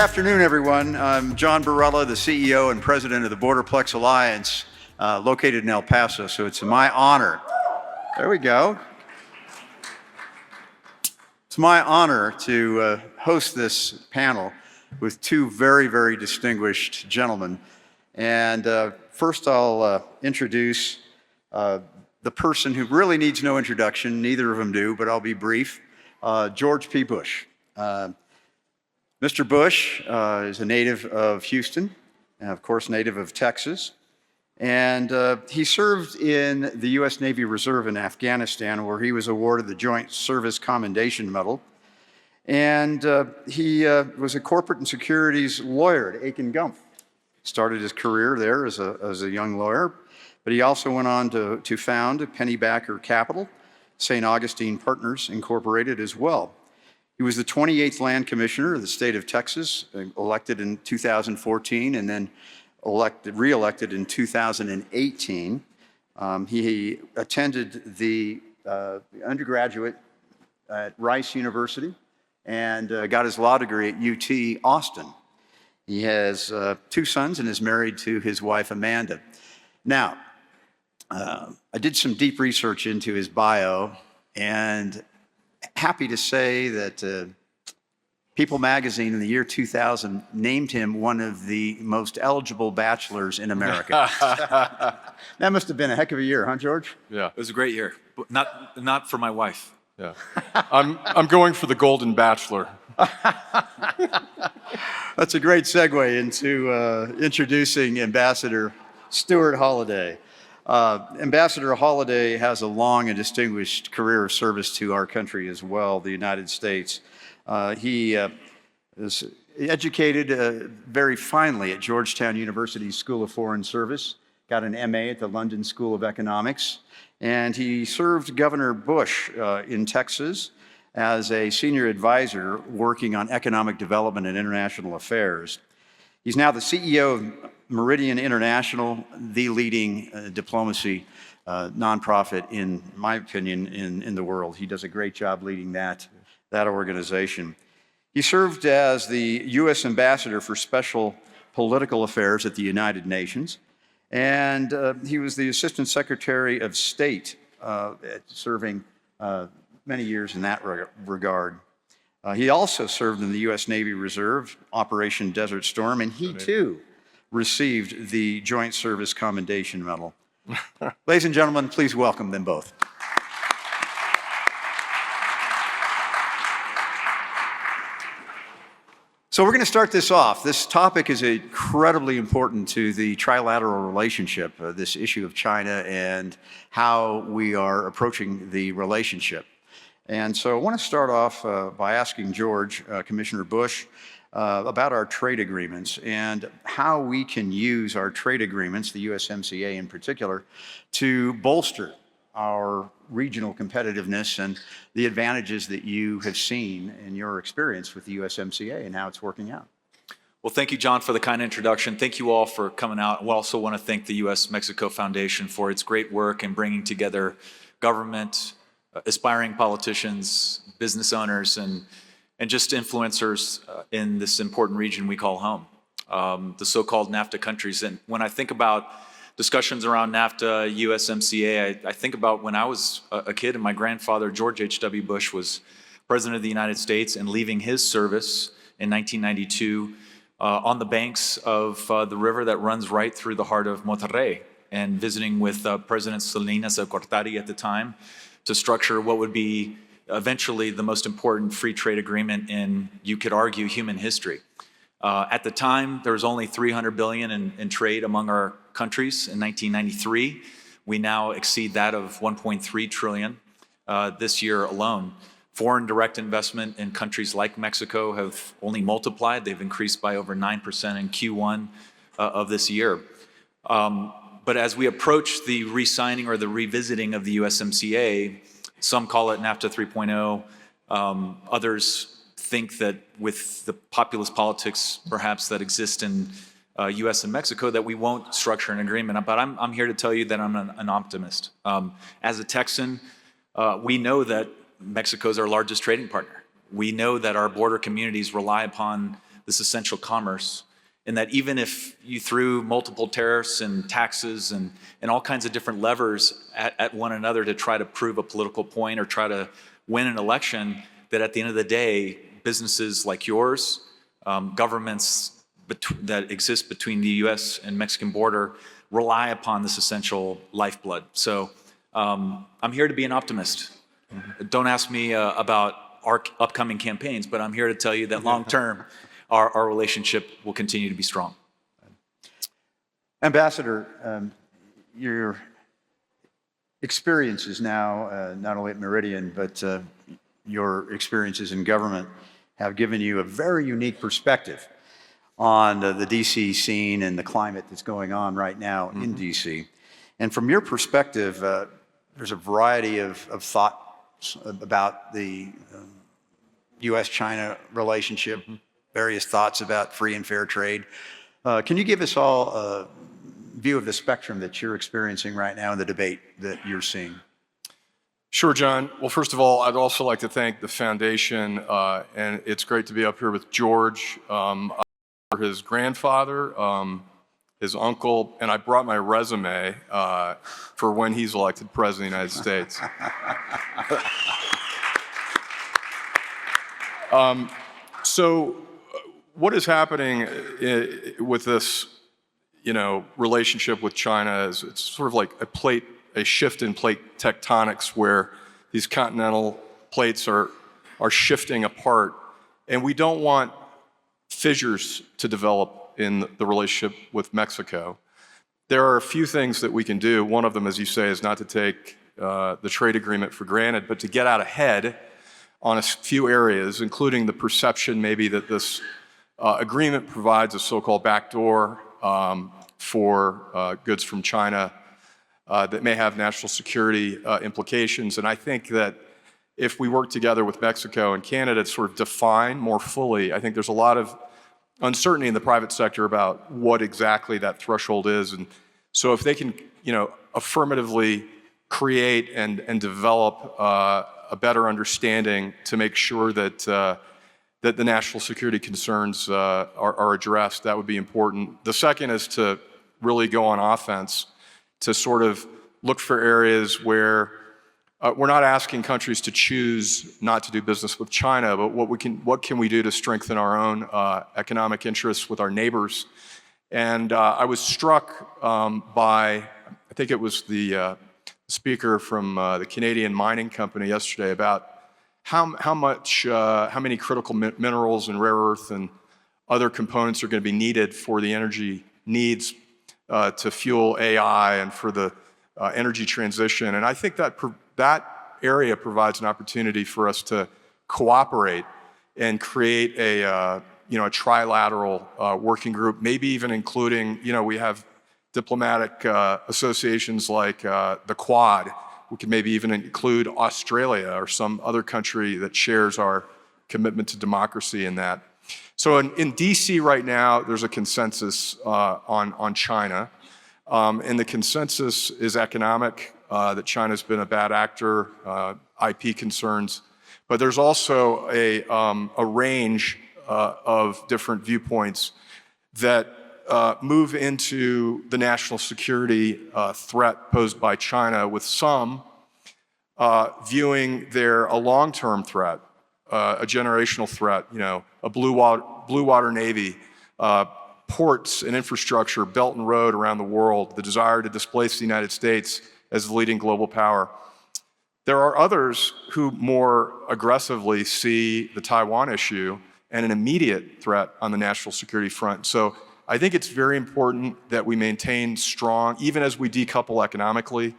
afternoon, everyone. I'm John Barela, the CEO and president of the Borderplex Alliance, located in El Paso. So it's my honor. There we go. It's my honor to host this panel with two very, very distinguished gentlemen. And first I'll introduce the person who really needs no introduction. Neither of them do, but I'll be brief. George P. Bush. Mr. Bush is a native of Houston, and of course native of Texas. And he served in the U.S. Navy Reserve in Afghanistan, where he was awarded the Joint Service Commendation Medal. And he was a corporate and securities lawyer at Aiken Gumpf. Started his career there as a young lawyer, but he also went on to found Pennybacker Capital, St. Augustine Partners Incorporated as well. He was the 28th Land Commissioner of the state of Texas, elected in 2014 and then re-elected in 2018. He attended the undergraduate at Rice University and got his law degree at UT Austin. He has two sons and is married to his wife, Amanda. Now, I did some deep research into his bio, and happy to say that People magazine in the year 2000 named him one of the most eligible bachelors in America. That must have been a heck of a year, huh, George? Yeah. It was a great year, but not for my wife. Yeah. I'm going for the Golden Bachelor. That's a great segue into introducing Ambassador Stuart Holliday. Ambassador Holliday has a long and distinguished career of service to our country as well, the United States. He is educated very finely at Georgetown University's School of Foreign Service, got an MA at the London School of Economics, and he served Governor Bush in Texas as a senior advisor working on economic development and international affairs. He's now the CEO of Meridian International, the leading diplomacy nonprofit, in my opinion, in the world. He does a great job leading that organization. He served as the U.S. Ambassador for Special Political Affairs at the United Nations, and he was the Assistant Secretary of State, serving many years in that regard. He also served in the U.S. Navy Reserve, Operation Desert Storm, and he too received the Joint Service Commendation Medal. Ladies and gentlemen, please welcome them both. So we're going to start this off. This topic is incredibly important to the trilateral relationship, this issue of China and how we are approaching the relationship. And so I want to start off by asking George, Commissioner Bush, about our trade agreements and how we can use our trade agreements, the USMCA in particular, to bolster our regional competitiveness and the advantages that you have seen in your experience with the USMCA and how it's working out. Well, thank you, John, for the kind introduction. Thank you all for coming out. We also want to thank the U.S.-Mexico Foundation for its great work in bringing together government, aspiring politicians, business owners, and just influencers in this important region we call home, the so-called NAFTA countries. And when I think about discussions around NAFTA, USMCA, I think about when I was a kid and my grandfather, George H.W. Bush, was President of the United States and leaving his service in 1992 on the banks of the river that runs right through the heart of Monterrey, and visiting with President Salinas de Gortari at the time to structure what would be eventually the most important free trade agreement in, you could argue, human history. At the time, there was only $300 billion in trade among our countries in 1993. We now exceed that of $1.3 trillion this year alone. Foreign direct investment in countries like Mexico have only multiplied. They've increased by over 9% in Q1 of this year. But as we approach the re-signing or the revisiting of the USMCA, some call it NAFTA 3.0. Others think that with the populist politics perhaps that exist in U.S. and Mexico, that we won't structure an agreement. But I'm here to tell you that I'm an optimist. As a Texan, we know that Mexico is our largest trading partner. We know that our border communities rely upon this essential commerce, and that even if you threw multiple tariffs and taxes and all kinds of different levers at one another to try to prove a political point or try to win an election, that at the end of the day, businesses like yours, governments that exist between the U.S. and Mexican border rely upon this essential lifeblood. So I'm here to be an optimist. Don't ask me about our upcoming campaigns, but I'm here to tell you that long term, our relationship will continue to be strong. Ambassador, your experiences now, not only at Meridian, but your experiences in government have given you a very unique perspective on the DC scene and the climate that's going on right now in DC. And from your perspective, there's a variety of thoughts about the U.S. China relationship, various thoughts about free and fair trade. Can you give us all a view of the spectrum that you're experiencing right now in the debate that you're seeing? Sure, John. Well, first of all, I'd also like to thank the foundation, and it's great to be up here with George, his grandfather, his uncle, and I brought my resume for when he's elected president of the United States. So what is happening with this, relationship with China is it's sort of like a shift in plate tectonics where these continental plates are shifting apart, and we don't want fissures to develop in the relationship with Mexico. There are a few things that we can do. One of them, as you say, is not to take the trade agreement for granted, but to get out ahead on a few areas, including the perception maybe that this agreement provides a so-called backdoor for goods from China that may have national security implications. And I think that if we work together with Mexico and Canada to sort of define more fully, I think there's a lot of uncertainty in the private sector about what exactly that threshold is. And so if they can, affirmatively create and develop a better understanding to make sure that that the national security concerns are addressed, that would be important. The second is to really go on offense, to sort of look for areas where we're not asking countries to choose not to do business with China, but what can we do to strengthen our own economic interests with our neighbors? And I was struck by, I think it was the speaker from the Canadian mining company yesterday about how many critical minerals and rare earth and other components are going to be needed for the energy needs to fuel AI and for the energy transition. And I think that that area provides an opportunity for us to cooperate and create a trilateral working group, maybe even including, we have diplomatic associations like the Quad. We could maybe even include Australia or some other country that shares our commitment to democracy in that. So in DC right now, there's a consensus on China. And the consensus is economic, that China's been a bad actor, IP concerns. But there's also a range of different viewpoints that move into the national security threat posed by China, with some viewing there a long-term threat, a generational threat, a blue water navy, ports and infrastructure, Belt and Road around the world, the desire to displace the United States as the leading global power. There are others who more aggressively see the Taiwan issue and an immediate threat on the national security front. So I think it's very important that we maintain strong, even as we decouple economically,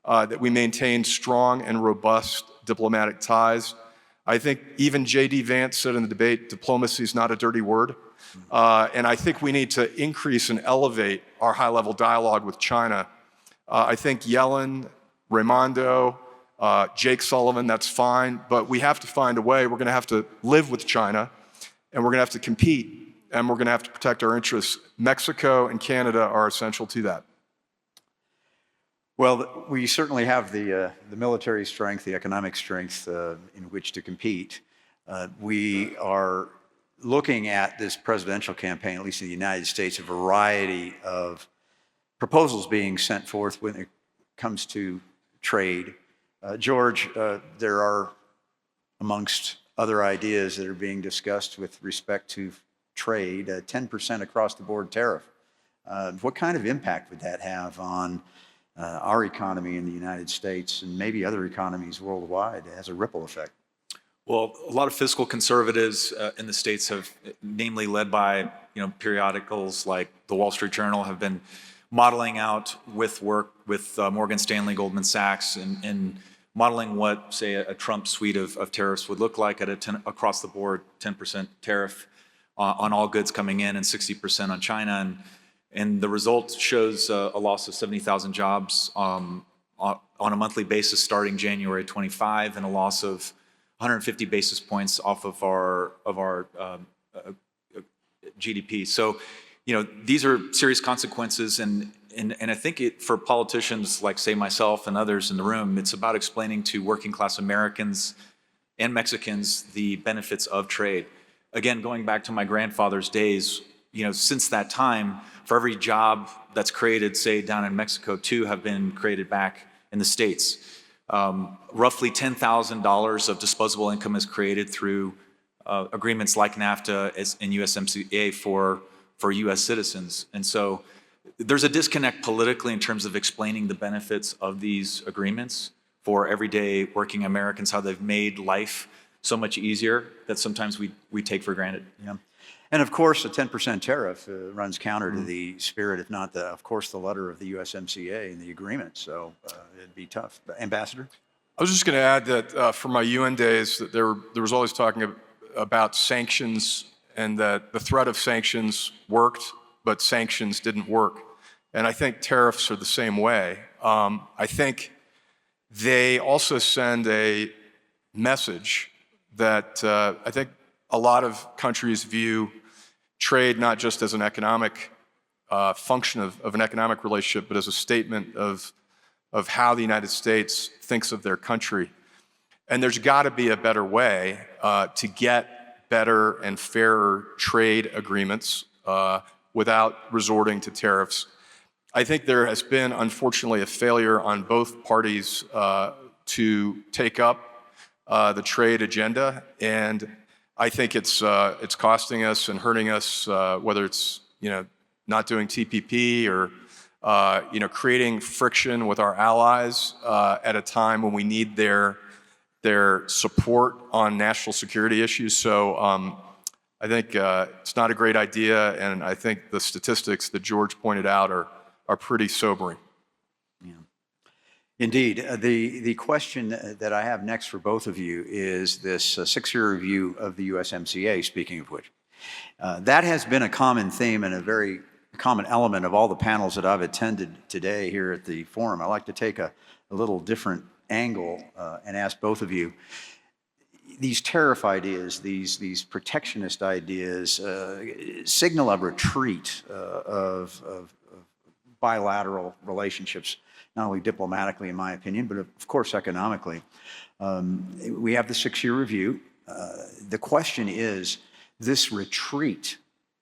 that we maintain strong and robust diplomatic ties. I think even J.D. Vance said in the debate, diplomacy is not a dirty word. And I think we need to increase and elevate our high-level dialogue with China. I think Yellen, Raimondo, Jake Sullivan, that's fine, but we have to find a way. We're going to have to live with China, and we're going to have to compete, and we're going to have to protect our interests. Mexico and Canada are essential to that. Well, we certainly have the military strength, the economic strength in which to compete. We are looking at this presidential campaign, at least in the United States, a variety of proposals being sent forth when it comes to trade. George, there are, amongst other ideas that are being discussed with respect to trade, a 10% across the board tariff. What kind of impact would that have on our economy in the United States and maybe other economies worldwide as a ripple effect? Well, a lot of fiscal conservatives in the States have, namely led by periodicals like the Wall Street Journal, have been modeling out with work with Morgan Stanley, Goldman Sachs, and modeling what, say, a Trump suite of tariffs would look like at across the board 10% tariff on all goods coming in and 60% on China. And the result shows a loss of 70,000 jobs on a monthly basis starting January 25, and a loss of 150 basis points off of our GDP. So, these are serious consequences, and I think for politicians like, say, myself and others in the room, it's about explaining to working class Americans and Mexicans the benefits of trade. Again, going back to my grandfather's days, since that time, for every job that's created, say, down in Mexico, 2 have been created back in the States. Roughly $10,000 of disposable income is created through agreements like NAFTA and USMCA for U.S. citizens. And so there's a disconnect politically in terms of explaining the benefits of these agreements for everyday working Americans, how they've made life so much easier that sometimes we take for granted. Yeah. And of course, a 10% tariff runs counter to the spirit, if not of course, the letter of the USMCA and the agreement. So it'd be tough. Ambassador? I was just going to add that from my UN days, that there was always talking about sanctions, and that the threat of sanctions worked, but sanctions didn't work. And I think tariffs are the same way. I think they also send a message that I think a lot of countries view trade not just as an economic function of an economic relationship, but as a statement of how the United States thinks of their country. And there's got to be a better way to get better and fairer trade agreements without resorting to tariffs. I think there has been, unfortunately, a failure on both parties to take up the trade agenda, and I think it's costing us and hurting us, whether it's not doing TPP or creating friction with our allies at a time when we need their support on national security issues. So I think it's not a great idea, and I think the statistics that George pointed out are pretty sobering. Yeah. Indeed. The question that I have next for both of you is this 6-year review of the USMCA, speaking of which. That has been a common theme and a very common element of all the panels that I've attended today here at the forum. I like to take a little different angle and ask both of you, these tariff ideas, these protectionist ideas, signal a retreat of bilateral relationships, not only diplomatically, in my opinion, but of course economically. We have the 6-year review. The question is, this retreat,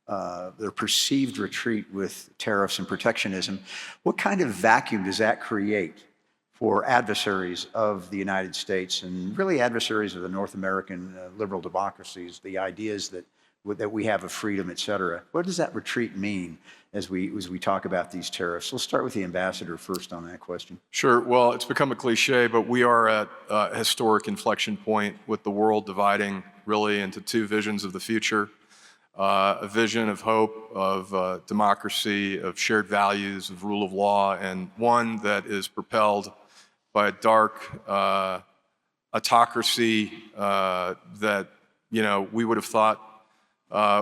their perceived retreat with tariffs and protectionism, what kind of vacuum does that create for adversaries of the United States and really adversaries of the North American liberal democracies, the ideas that we have of freedom, et cetera? What does that retreat mean as we talk about these tariffs? We'll start with the ambassador first on that question. Sure. Well, it's become a cliche, but we are at a historic inflection point with the world dividing really into 2 visions of the future. A vision of hope, of democracy, of shared values, of rule of law, and one that is propelled by a dark autocracy that we would have thought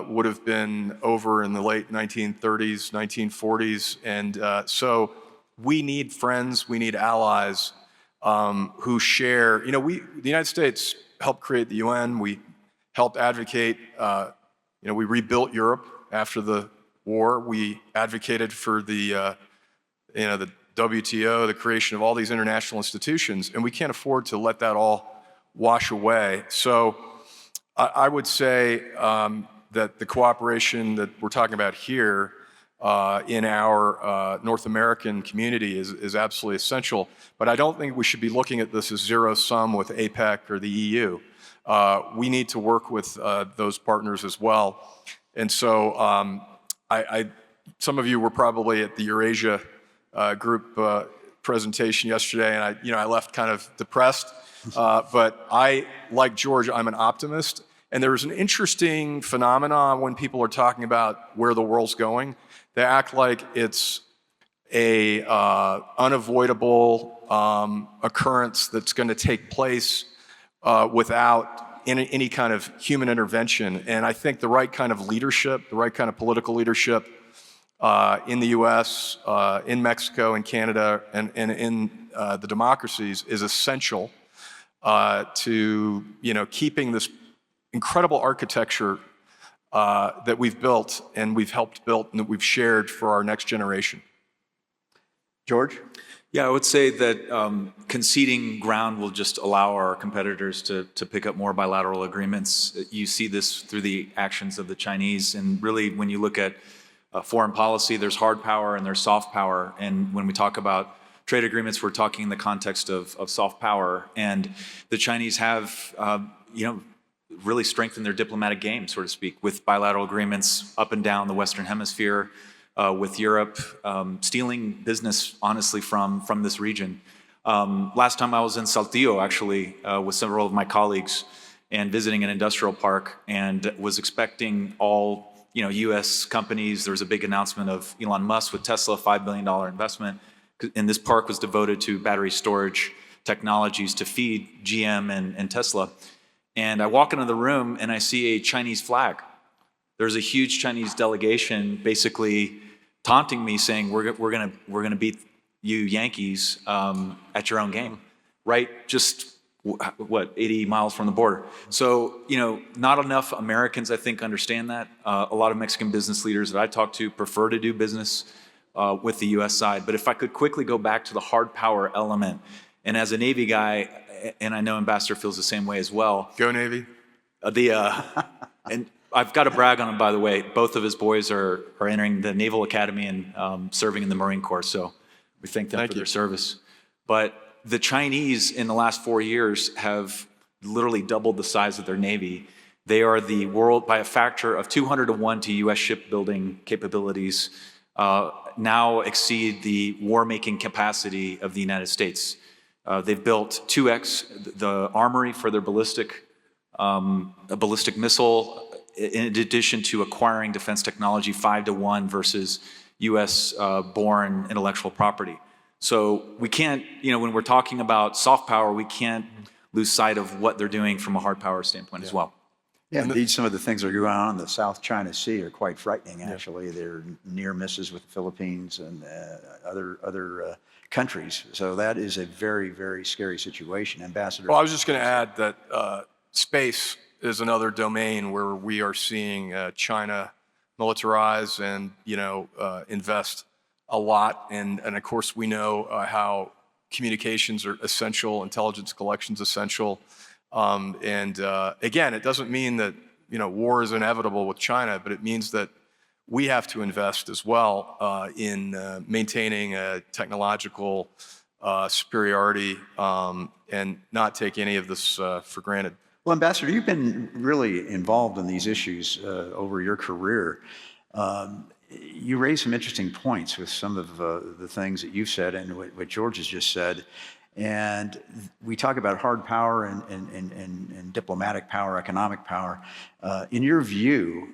would have been over in the late 1930s, 1940s. And so we need friends, we need allies who share, the United States helped create the UN, we helped advocate, we rebuilt Europe after the war, we advocated for the WTO, the creation of all these international institutions, and we can't afford to let that all wash away. So I would say that the cooperation that we're talking about here in our North American community is absolutely essential. But I don't think we should be looking at this as zero sum with APEC or the EU. We need to work with those partners as well. And so some of you were probably at the Eurasia group presentation yesterday, and I left kind of depressed. But like George, I'm an optimist. And there's an interesting phenomenon when people are talking about where the world's going. They act like it's a unavoidable occurrence that's going to take place without any kind of human intervention. And I think the right kind of leadership, the right kind of political leadership in the U.S., in Mexico, in Canada, and in the democracies is essential to keeping this incredible architecture that we've built and we've helped build and that we've shared for our next generation. George? Yeah, I would say that conceding ground will just allow our competitors to pick up more bilateral agreements. You see this through the actions of the Chinese, and really when you look at foreign policy, there's hard power and there's soft power, and when we talk about trade agreements, we're talking in the context of soft power, and the Chinese have really strengthened their diplomatic game, so to speak, with bilateral agreements up and down the Western Hemisphere, with Europe, stealing business, honestly, from this region. Last time I was in Saltillo, actually, with several of my colleagues and visiting an industrial park, and was expecting all U.S. companies. There was a big announcement of Elon Musk with Tesla, $5 billion investment. And this park was devoted to battery storage technologies to feed GM and Tesla. And I walk into the room and I see a Chinese flag. There's a huge Chinese delegation basically taunting me, saying, we're gonna beat you Yankees at your own game, right? Just 80 miles from the border. So not enough Americans, I think, understand that. A lot of Mexican business leaders that I talk to prefer to do business with the U.S. side. But if I could quickly go back to the hard power element, and as a Navy guy, and I know Ambassador feels the same way as well. Go Navy. And I've got to brag on him, by the way. Both of his boys are entering the Naval Academy and serving in the Marine Corps, so we thank them for their service. But the Chinese in the last 4 years have literally doubled the size of their Navy. They are the world, by a factor of 200 to 1 to U.S. shipbuilding capabilities, now exceed the war-making capacity of the United States. They've built 2x the armory for their ballistic missile, in addition to acquiring defense technology 5 to 1 versus U.S. born intellectual property. So we can't, when we're talking about soft power, we can't lose sight of what they're doing from a hard power standpoint as well. Yeah, indeed, some of the things that are going on in the South China Sea are quite frightening, actually. They're near misses with the Philippines and other countries. So that is a very, very scary situation. Ambassador? Well, I was just going to add that space is another domain where we are seeing China militarize and, invest a lot. And of course, we know how communications are essential, intelligence collection's essential. Again, it doesn't mean that war is inevitable with China, but it means that we have to invest as well in maintaining a technological superiority and not take any of this for granted. Well, Ambassador, you've been really involved in these issues over your career. You raised some interesting points with some of the things that you've said and what George has just said. And we talk about hard power and diplomatic power, economic power. In your view,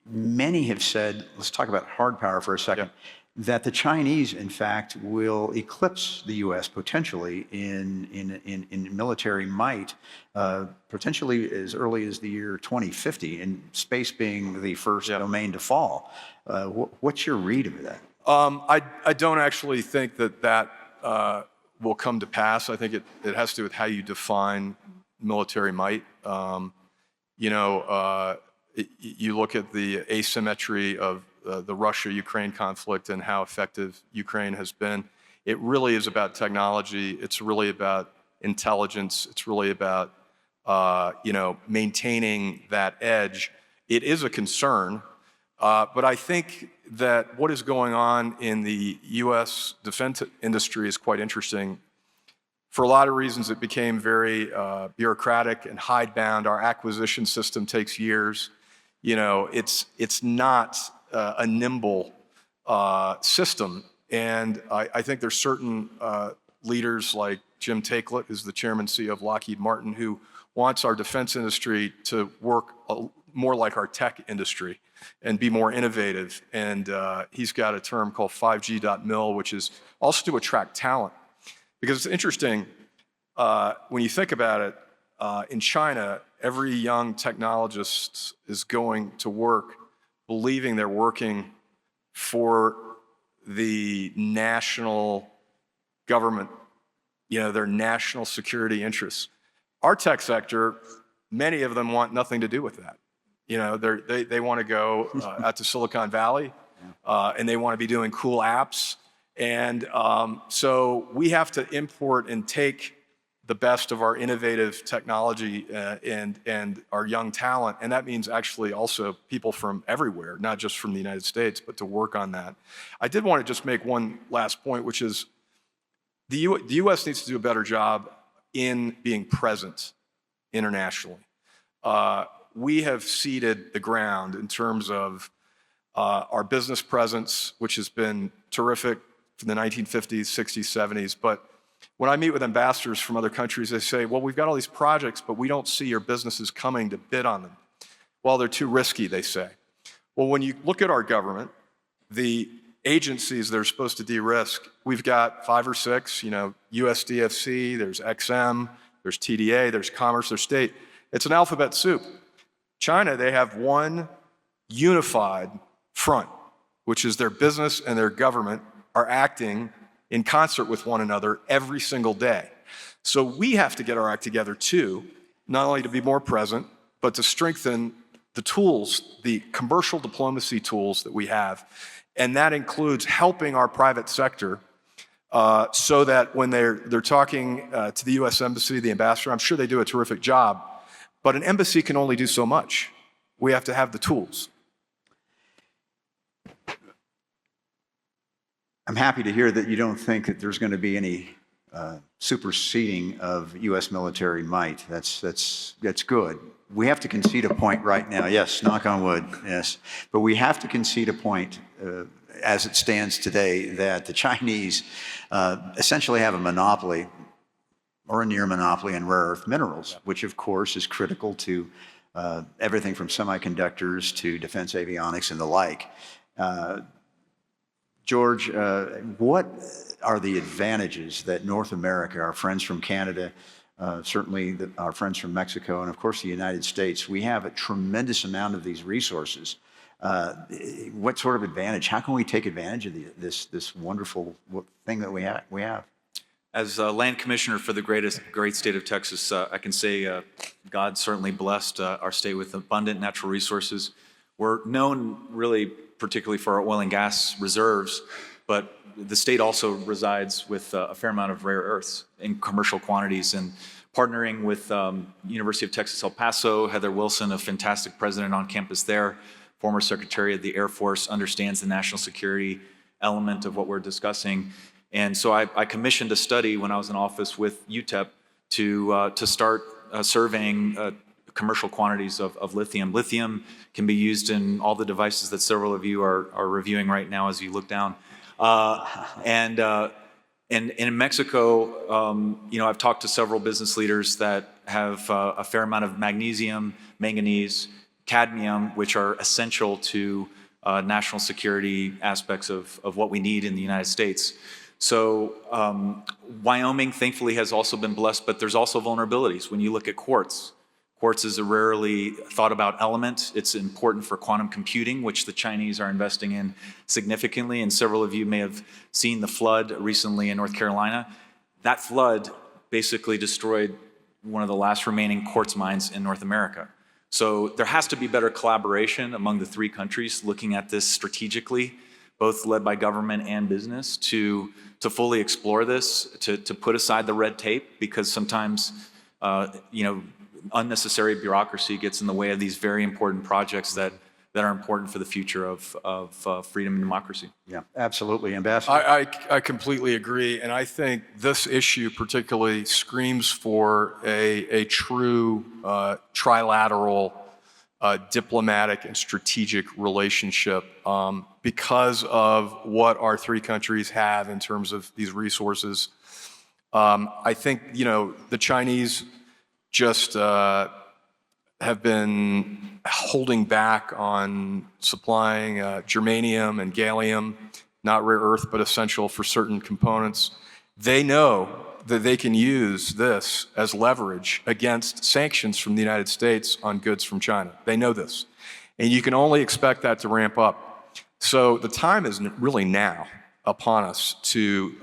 many have said, let's talk about hard power for a second, that the Chinese, in fact, will eclipse the U.S. potentially in military might, potentially as early as the year 2050, and space being the first domain to fall. What's your read of that? I don't actually think that will come to pass. I think it has to do with how you define military might. You look at the asymmetry of the Russia-Ukraine conflict and how effective Ukraine has been. It really is about technology. It's really about intelligence. It's really about maintaining that edge. It is a concern, but I think that what is going on in the U.S. defense industry is quite interesting. For a lot of reasons, it became very bureaucratic and hidebound. Our acquisition system takes years. It's not a nimble system. And I think there's certain leaders like Jim Takelett, who's the chairman and CEO of Lockheed Martin, who wants our defense industry to work more like our tech industry and be more innovative. And he's got a term called 5G.mil, which is also to attract talent. Because it's interesting, when you think about it, in China, every young technologist is going to work believing they're working for the national government, their national security interests. Our tech sector, many of them want nothing to do with that. They want to go out to Silicon Valley, and they want to be doing cool apps. And so we have to import and take the best of our innovative technology and our young talent. And that means actually also people from everywhere, not just from the United States, but to work on that. I did want to just make one last point, which is the U.S. needs to do a better job in being present internationally. We have ceded the ground in terms of our business presence, which has been terrific from the 1950s, 60s, 70s. But when I meet with ambassadors from other countries, they say, well, we've got all these projects, but we don't see your businesses coming to bid on them. Well, they're too risky, they say. Well, when you look at our government, the agencies that are supposed to de-risk, we've got 5 or 6, USDFC, there's XM, there's TDA, there's Commerce, there's State. It's an alphabet soup. China, they have one unified front, which is their business and their government are acting in concert with one another every single day. So we have to get our act together too, not only to be more present, but to strengthen the tools, the commercial diplomacy tools that we have. And that includes helping our private sector so that when they're talking to the US Embassy, the ambassador, I'm sure they do a terrific job, but an embassy can only do so much. We have to have the tools. I'm happy to hear that you don't think that there's going to be any superseding of U.S. military might. That's good. We have to concede a point right now. Yes, knock on wood, yes. But we have to concede a point as it stands today that the Chinese essentially have a monopoly or a near monopoly in rare earth minerals, which of course is critical to everything from semiconductors to defense avionics and the like. George, what are the advantages that North America, our friends from Canada, certainly our friends from Mexico, and of course the United States, we have a tremendous amount of these resources. What sort of advantage? How can we take advantage of this wonderful thing that we have? As land commissioner for the great state of Texas, I can say God certainly blessed our state with abundant natural resources. We're known really particularly for our oil and gas reserves, but the state also resides with a fair amount of rare earths in commercial quantities. And partnering with University of Texas El Paso, Heather Wilson, a fantastic president on campus there, former Secretary of the Air Force, understands the national security element of what we're discussing. And so I commissioned a study when I was in office with UTEP to start surveying commercial quantities of lithium. Lithium can be used in all the devices that several of you are reviewing right now as you look down. And in Mexico, I've talked to several business leaders that have a fair amount of magnesium, manganese, cadmium, which are essential to national security aspects of what we need in the United States. So Wyoming, thankfully, has also been blessed, but there's also vulnerabilities. When you look at quartz, quartz is a rarely thought about element. It's important for quantum computing, which the Chinese are investing in significantly. And several of you may have seen the flood recently in North Carolina. That flood basically destroyed one of the last remaining quartz mines in North America. So there has to be better collaboration among the 3 countries looking at this strategically, both led by government and business, to fully explore this, to put aside the red tape, because sometimes, unnecessary bureaucracy gets in the way of these very important projects that are important for the future of freedom and democracy. Yeah, absolutely, Ambassador. I completely agree, and I think this issue particularly screams for a true trilateral diplomatic and strategic relationship because of what our three countries have in terms of these resources. I think, the Chinese just have been holding back on supplying germanium and gallium, not rare earth, but essential for certain components. They know that they can use this as leverage against sanctions from the United States on goods from China. They know this. And you can only expect that to ramp up. So the time is really now upon us to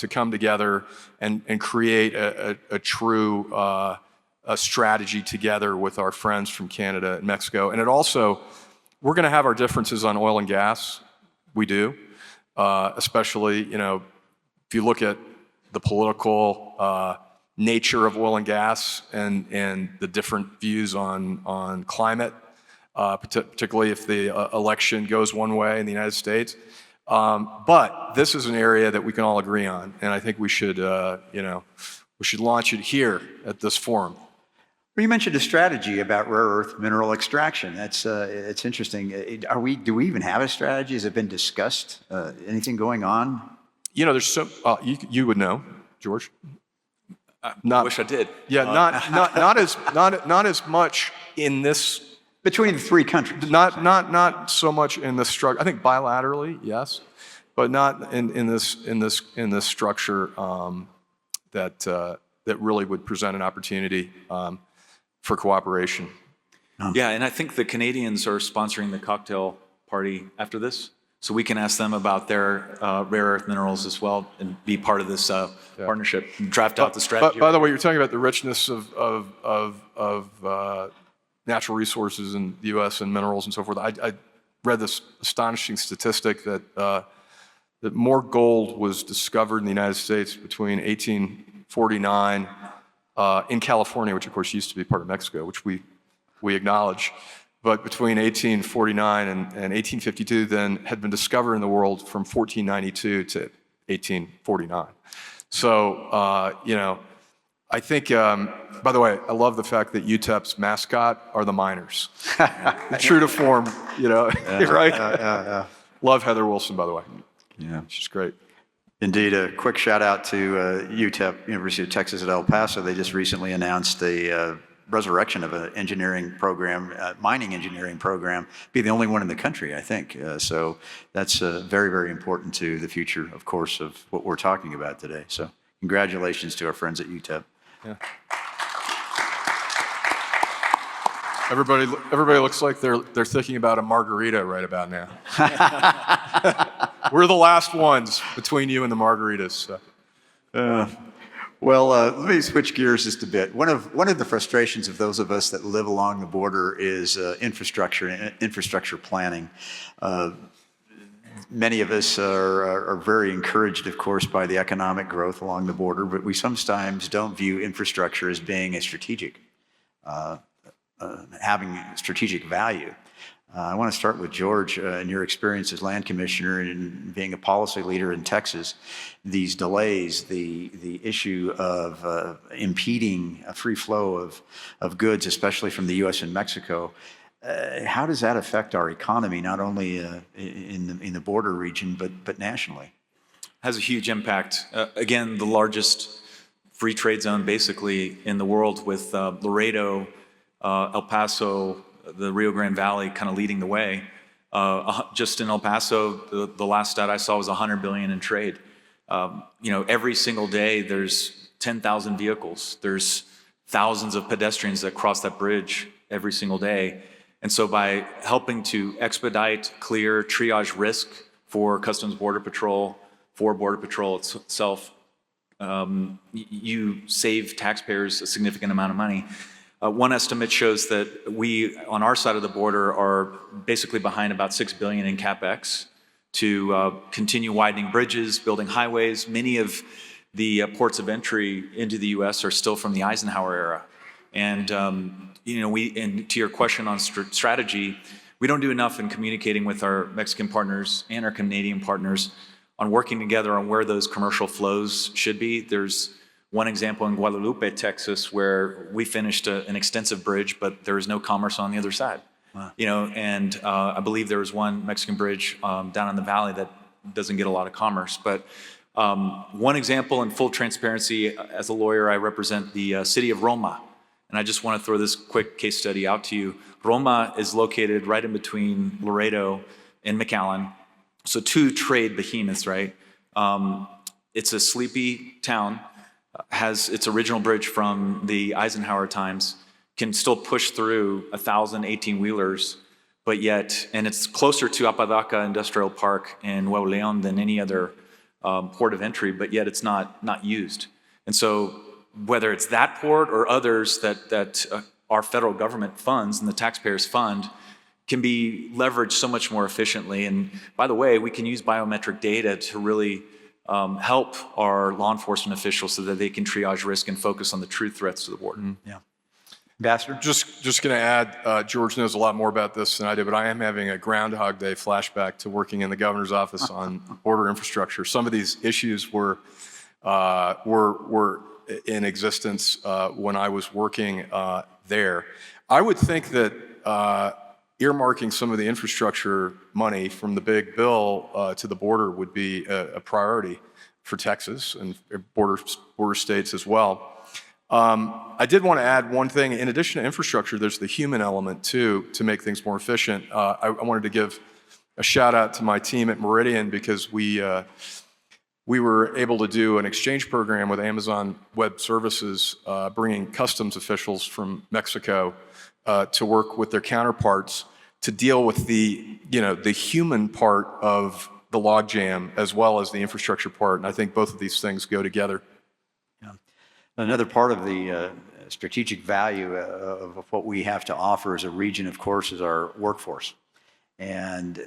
come together and create a true a strategy together with our friends from Canada and Mexico. And it also, we're going to have our differences on oil and gas. We do, especially, if you look at the political nature of oil and gas and the different views on climate, particularly if the election goes one way in the United States. But this is an area that we can all agree on, and I think we should launch it here at this forum. Well, you mentioned a strategy about rare earth mineral extraction. That's it's interesting. Do we even have a strategy? Has it been discussed? Anything going on? There's some. You would know, George. I wish I did. Yeah, not as much in this. Between the three countries. Not so much in the structure. I think bilaterally, yes, but not in this structure that really would present an opportunity for cooperation. Yeah, and I think the Canadians are sponsoring the cocktail party after this, so we can ask them about their rare earth minerals as well and be part of this partnership, draft out the strategy. By the way, you're talking about the richness of natural resources in the U.S. and minerals and so forth. I read this astonishing statistic that more gold was discovered in the United States between 1849 in California, which of course used to be part of Mexico, which we acknowledge, but between 1849 and 1852 then had been discovered in the world from 1492 to 1849. So, I think, by the way, I love the fact that UTEP's mascot are the miners. True to form, right? Yeah. Love Heather Wilson, by the way. Yeah. She's great. Indeed, a quick shout out to UTEP, University of Texas at El Paso. They just recently announced a resurrection of an engineering program, mining engineering program, be the only one in the country, I think. So that's very, very important to the future, of course, of what we're talking about today. So congratulations to our friends at UTEP. Yeah. Everybody looks like they're thinking about a margarita right about now. We're the last ones between you and the margaritas. So. Well, let me switch gears just a bit. One of the frustrations of those of us that live along the border is infrastructure planning. Many of us are very encouraged, of course, by the economic growth along the border, but we sometimes don't view infrastructure as being a strategic, having strategic value. I want to start with George, in your experience as land commissioner and being a policy leader in Texas. These delays, the issue of impeding a free flow of goods, especially from the U.S. and Mexico. How does that affect our economy, not only in the border region, but nationally? Has a huge impact. Again, the largest free trade zone basically in the world, with Laredo, El Paso, the Rio Grande Valley kind of leading the way. Just in El Paso, the last stat I saw was $100 billion in trade. Every single day there's 10,000 vehicles. There's thousands of pedestrians that cross that bridge every single day. And so by helping to expedite, clear, triage risk for Customs Border Patrol, for Border Patrol itself, you save taxpayers a significant amount of money. One estimate shows that we, on our side of the border, are basically behind about $6 billion in CapEx to continue widening bridges, building highways. Many of the ports of entry into the U.S. are still from the Eisenhower era. And and to your question on strategy, we don't do enough in communicating with our Mexican partners and our Canadian partners on working together on where those commercial flows should be. There's one example in Guadalupe, Texas, where we finished an extensive bridge, but there is no commerce on the other side. Wow. And I believe there was one Mexican bridge down in the valley that doesn't get a lot of commerce. But one example, in full transparency, as a lawyer, I represent the city of Roma. And I just want to throw this quick case study out to you. Roma is located right in between Laredo and McAllen. So two trade behemoths, right? It's a sleepy town, has its original bridge from the Eisenhower times, can still push through 1,000 18-wheelers, but yet, and it's closer to Apodaca Industrial Park in Nuevo León than any other port of entry, but yet it's not used. And so whether it's that port or others that our federal government funds and the taxpayers fund can be leveraged so much more efficiently. And by the way, we can use biometric data to really help our law enforcement officials so that they can triage risk and focus on the true threats to the border. Yeah. Ambassador? Just going to add, George knows a lot more about this than I do, but I am having a Groundhog Day flashback to working in the governor's office on border infrastructure. Some of these issues were in existence when I was working there. I would think that earmarking some of the infrastructure money from the big bill to the border would be a priority for Texas and border states as well. I did want to add one thing. In addition to infrastructure, there's the human element too, to make things more efficient. I wanted to give a shout out to my team at Meridian because we were able to do an exchange program with Amazon Web Services, bringing customs officials from Mexico to work with their counterparts to deal with the human part of the logjam as well as the infrastructure part. And I think both of these things go together. Yeah. Another part of the strategic value of what we have to offer as a region, of course, is our workforce. And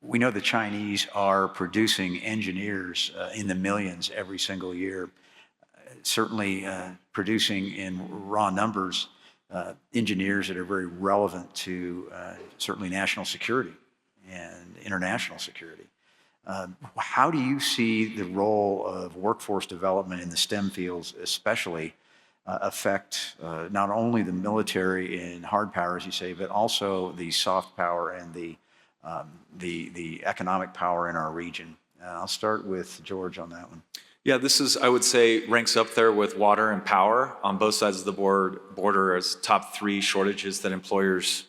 we know the Chinese are producing engineers in the millions every single year, certainly producing in raw numbers engineers that are very relevant to certainly national security and international security. How do you see the role of workforce development in the STEM fields especially affect not only the military and hard power, as you say, but also the soft power and the economic power in our region? I'll start with George on that one. Yeah, this is, I would say, ranks up there with water and power on both sides of the border as top 3 shortages that employers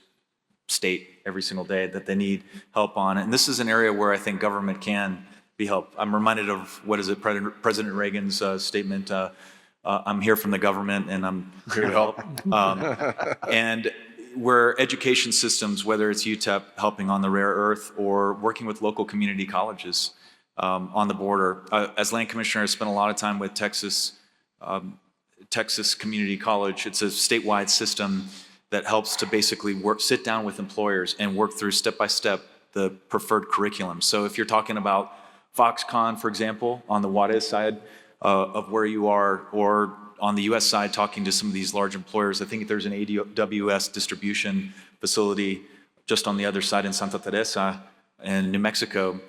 state every single day that they need help on. And this is an area where I think government can be helped. I'm reminded of, President Reagan's statement, I'm here from the government and I'm here to help. And where education systems, whether it's UTEP helping on the rare earth or working with local community colleges on the border. As land commissioner, I spent a lot of time with Texas Community College. It's a statewide system that helps to basically sit down with employers and work through step-by-step the preferred curriculum. So if you're talking about Foxconn, for example, on the Juarez side of where you are, or on the U.S. side, talking to some of these large employers, I think there's an AWS distribution facility just on the other side in Santa Teresa in New Mexico,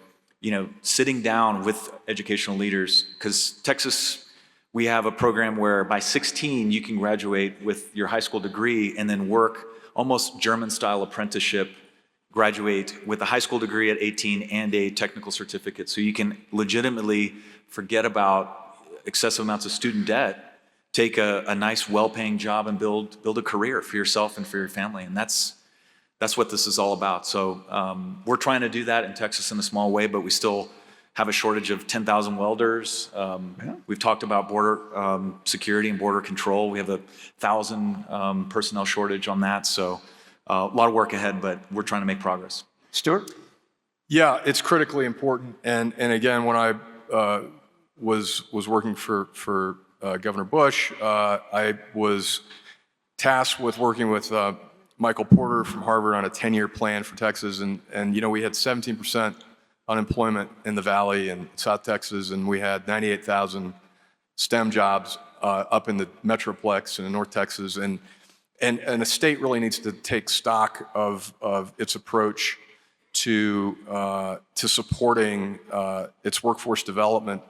sitting down with educational leaders, because Texas, we have a program where by 16, you can graduate with your high school degree and then work almost German-style apprenticeship, graduate with a high school degree at 18 and a technical certificate. So you can legitimately forget about excessive amounts of student debt, take a nice, well-paying job and build a career for yourself and for your family. And that's what this is all about. So we're trying to do that in Texas in a small way, but we still have a shortage of 10,000 welders. We've talked about border security and border control. We have 1,000 personnel shortage on that. So a lot of work ahead, but we're trying to make progress. Stuart? Yeah, it's critically important. And again, when I was working for Governor Bush, I was tasked with working with Michael Porter from Harvard on a 10-year plan for Texas. And we had 17% unemployment in the Valley and South Texas, and we had 98,000 STEM jobs up in the Metroplex and in North Texas, and the state really needs to take stock of its approach to supporting its workforce development.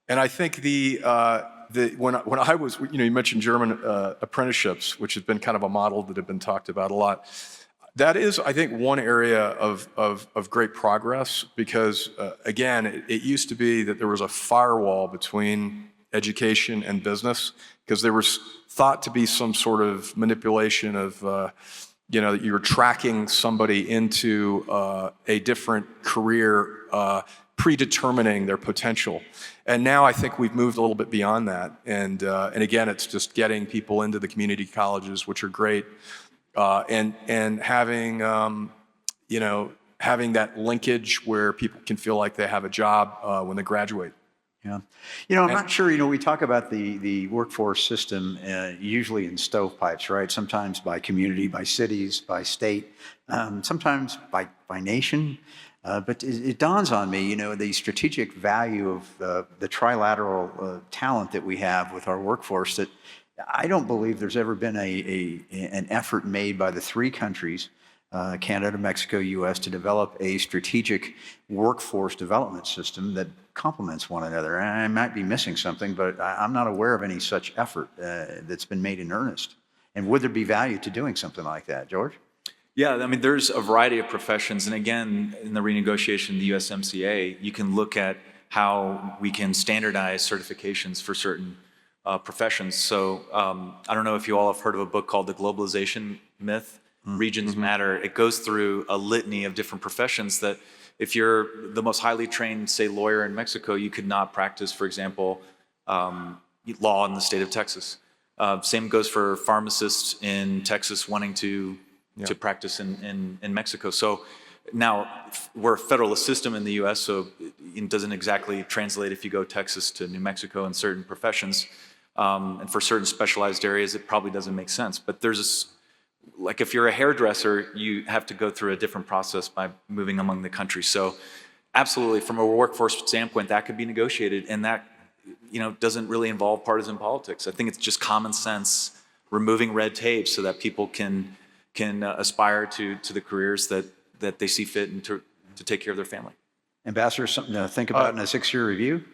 And I think when I was, you mentioned German apprenticeships, which has been kind of a model that have been talked about a lot. That is, I think, one area of great progress, because again, it used to be that there was a firewall between education and business, because there was thought to be some sort of manipulation of, that you're tracking somebody into a different career, predetermining their potential. And now I think we've moved a little bit beyond that. And again, it's just getting people into the community colleges, which are great, and having, having that linkage where people can feel like they have a job when they graduate. Yeah. I'm not sure, we talk about the workforce system usually in stovepipes, right? Sometimes by community, by cities, by state, sometimes by nation. But it dawns on me, the strategic value of the trilateral talent that we have with our workforce, that I don't believe there's ever been an effort made by the three countries, Canada, Mexico, U.S., to develop a strategic workforce development system that complements one another. And I might be missing something, but I'm not aware of any such effort that's been made in earnest. And would there be value to doing something like that, George? Yeah, I mean, there's a variety of professions. And again, in the renegotiation of the USMCA, you can look at how we can standardize certifications for certain professions. So I don't know if you all have heard of a book called The Globalization Myth, Regions Matter. It goes through a litany of different professions that if you're the most highly trained, say, lawyer in Mexico, you could not practice, for example, law in the state of Texas. Same goes for pharmacists in Texas wanting to practice in Mexico. So now we're a federalist system in the U.S., so it doesn't exactly translate if you go Texas to New Mexico in certain professions. And for certain specialized areas, it probably doesn't make sense. But there's like if you're a hairdresser, you have to go through a different process by moving among the countries. So absolutely, from a workforce standpoint, that could be negotiated, and that doesn't really involve partisan politics. I think it's just common sense, removing red tape so that people can aspire to the careers that they see fit and to take care of their family. Ambassador, something to think about in a 6-year review?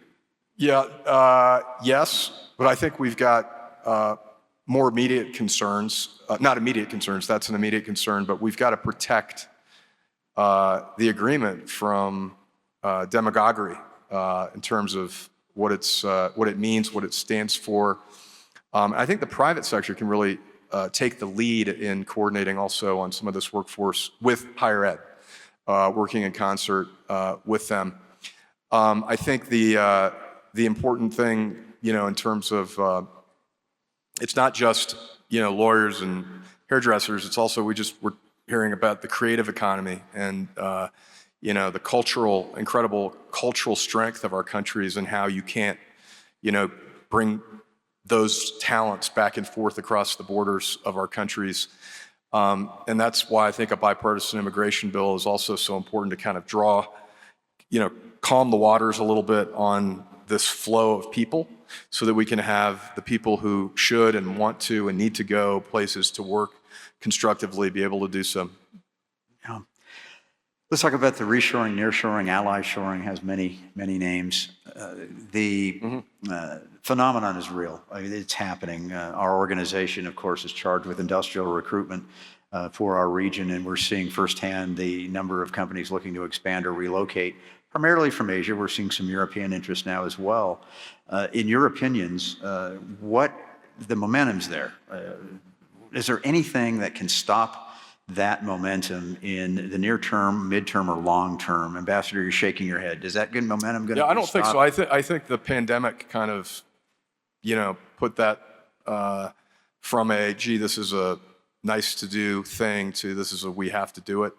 Yeah, yes, but I think we've got more immediate concerns, not immediate concerns, that's an immediate concern, but we've got to protect the agreement from demagoguery in terms of what it means, what it stands for. I think the private sector can really take the lead in coordinating also on some of this workforce with higher ed, working in concert with them. I think the important thing, in terms of it's not just lawyers and hairdressers. It's also we're hearing about the creative economy and the incredible cultural strength of our countries, and how you can't bring those talents back and forth across the borders of our countries. And that's why I think a bipartisan immigration bill is also so important, to kind of calm the waters a little bit on this flow of people, so that we can have the people who should and want to and need to go places to work constructively be able to do so. Yeah. Let's talk about the reshoring, nearshoring, ally shoring, has many, many names. The phenomenon is real. I mean, it's happening. Our organization, of course, is charged with industrial recruitment for our region, and we're seeing firsthand the number of companies looking to expand or relocate, primarily from Asia. We're seeing some European interest now as well. In your opinions, what the momentum's there? Is there anything that can stop that momentum in the near term, midterm, or long term? Ambassador, you're shaking your head. Is that good momentum going to be stopped? I don't think so. I think the pandemic kind of, put that from a, gee, this is a nice to do thing, to this is a we have to do it.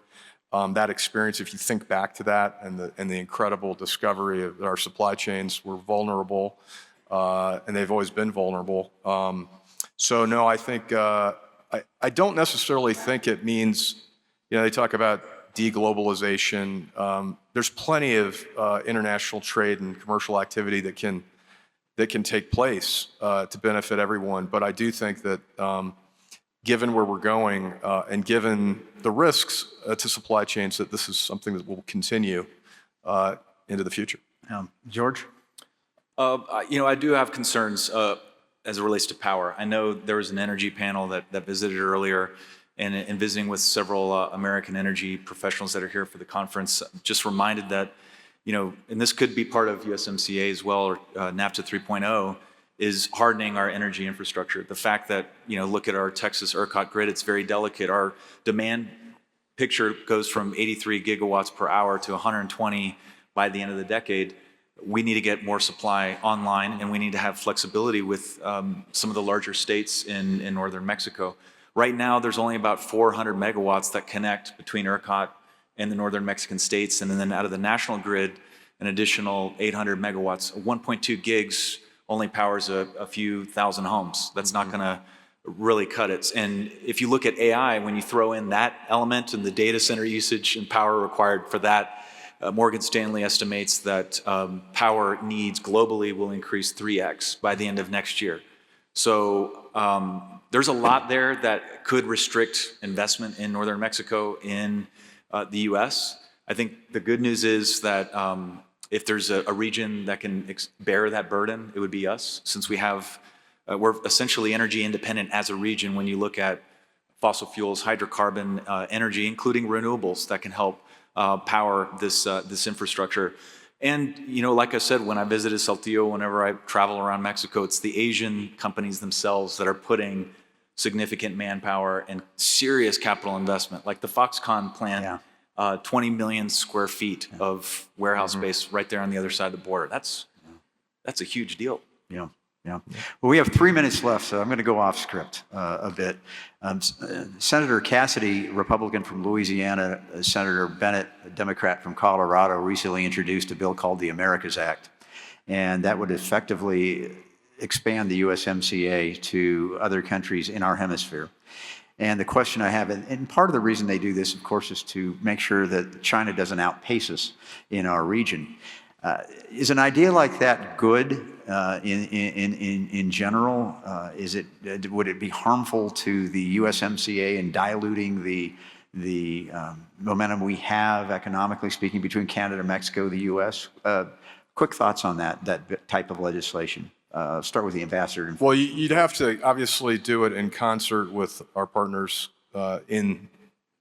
That experience, if you think back to that, and the incredible discovery of our supply chains were vulnerable, and they've always been vulnerable. So no, I think I don't necessarily think it means, they talk about deglobalization. There's plenty of international trade and commercial activity that can that can take place to benefit everyone. But I do think that given where we're going and given the risks to supply chains, that this is something that will continue into the future. George? I do have concerns as it relates to power. I know there was an energy panel that visited earlier, and in visiting with several American energy professionals that are here for the conference, just reminded that, and this could be part of USMCA as well, or NAFTA 3.0, is hardening our energy infrastructure. The fact that, look at our Texas ERCOT grid, it's very delicate. Our demand picture goes from 83 gigawatts per hour to 120 by the end of the decade. We need to get more supply online, and we need to have flexibility with some of the larger states in northern Mexico. Right now, there's only about 400 megawatts that connect between ERCOT and the northern Mexican states, and then out of the national grid, an additional 800 megawatts. 1.2 gigs only powers a few thousand homes. That's not going to really cut it. And if you look at AI, when you throw in that element and the data center usage and power required for that, Morgan Stanley estimates that power needs globally will increase 3x by the end of next year. So there's a lot there that could restrict investment in northern Mexico in the U.S. I think the good news is that if there's a region that can bear that burden, it would be us, since we're essentially energy independent as a region when you look at fossil fuels, hydrocarbon energy, including renewables that can help power this infrastructure. And, like I said, when I visited Saltillo, whenever I travel around Mexico, it's the Asian companies themselves that are putting significant manpower and serious capital investment, like the Foxconn plant, 20 million square feet of warehouse space right there on the other side of the border. That's a huge deal. Yeah. Well, we have 3 minutes left, so I'm going to go off script a bit. Senator Cassidy, Republican from Louisiana, Senator Bennett, a Democrat from Colorado, recently introduced a bill called the Americas Act, and that would effectively expand the USMCA to other countries in our hemisphere. And the question I have, and part of the reason they do this, of course, is to make sure that China doesn't outpace us in our region. Is an idea like that good in general? Would it be harmful to the USMCA in diluting the momentum we have, economically speaking, between Canada, Mexico, the U.S.? Quick thoughts on that type of legislation. Start with the ambassador. Well, you'd have to obviously do it in concert with our partners in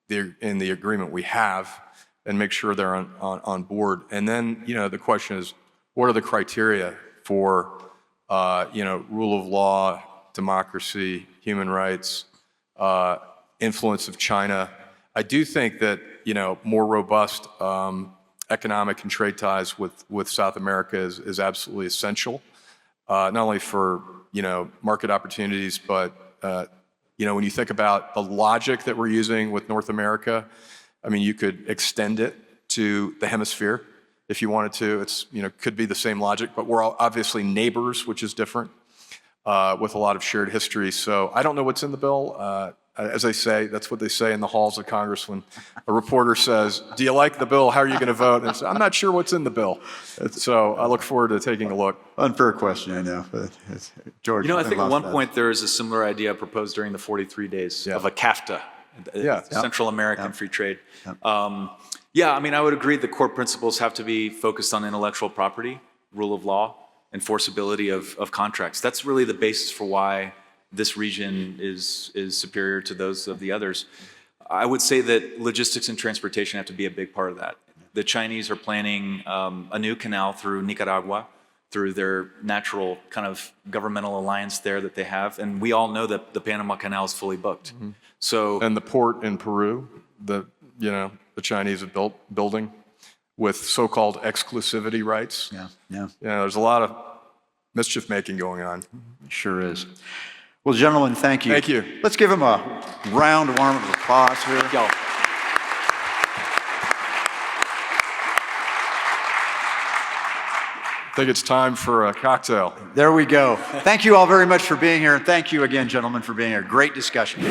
the agreement we have, and make sure they're on board. And then, the question is, what are the criteria for, rule of law, democracy, human rights, influence of China? I do think that, more robust economic and trade ties with South America is absolutely essential, not only for, market opportunities, but, when you think about the logic that we're using with North America, I mean, you could extend it to the hemisphere if you wanted to. It's, could be the same logic, but we're all obviously neighbors, which is different, with a lot of shared history. So I don't know what's in the bill. As they say, that's what they say in the halls of Congress when a reporter says, "Do you like the bill? How are you going to vote?" And I say, "I'm not sure what's in the bill." So I look forward to taking a look. Unfair question, I know. But George, I think at one point there was a similar idea proposed during the 43 days of a CAFTA, Central American Free Trade. I would agree the core principles have to be focused on intellectual property, rule of law, enforceability of contracts. That's really the basis for why this region is superior to those of the others. I would say that logistics and transportation have to be a big part of that. The Chinese are planning a new canal through Nicaragua, through their natural kind of governmental alliance there that they have. And we all know that the Panama Canal is fully booked. And the port in Peru, the Chinese are building with so-called exclusivity rights. There's a lot of mischief making going on. Sure is. Well, gentlemen, thank you. Thank you. Let's give them a warm of applause here. Thank y'all. I think it's time for a cocktail. There we go. Thank you all very much for being here, and thank you again, gentlemen, for being here. Great discussion.